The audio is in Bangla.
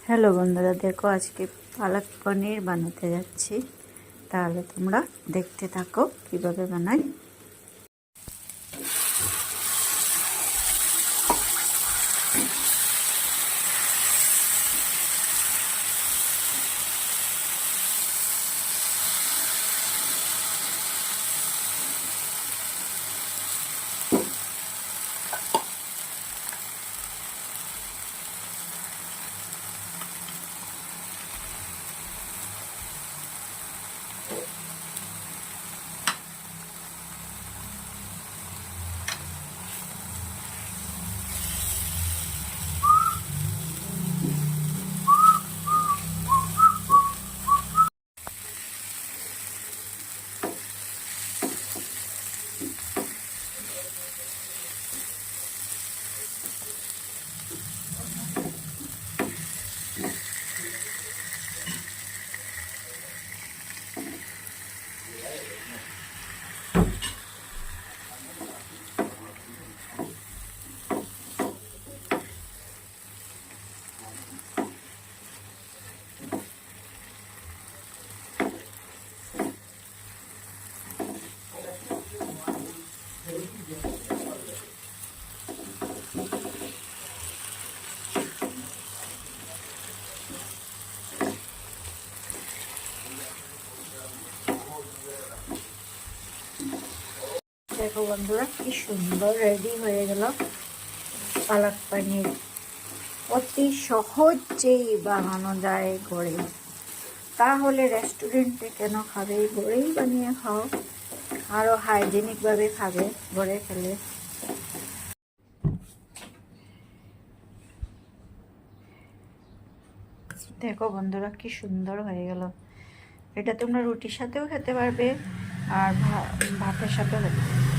হ্যালো বন্ধুরা, দেখো আজকে পালক পনির বানাতে যাচ্ছি। তাহলে তোমরা দেখতে থাকো কিভাবে বানাই। দেখো বন্ধুরা, কি সুন্দর রেডি হয়ে গেল পালক পনির। অতি সহজেই বানানো যায় ঘরে। তাহলে রেস্টুরেন্টে কেন খাবে? ঘরেই বানিয়ে খাও, আরও হাইজেনিকভাবে খাবে ঘরে খেলে। দেখো বন্ধুরা, কি সুন্দর হয়ে গেল। এটা তোমরা রুটির সাথেও খেতে পারবে আর ভাতের সাথেও খেতে পারবে।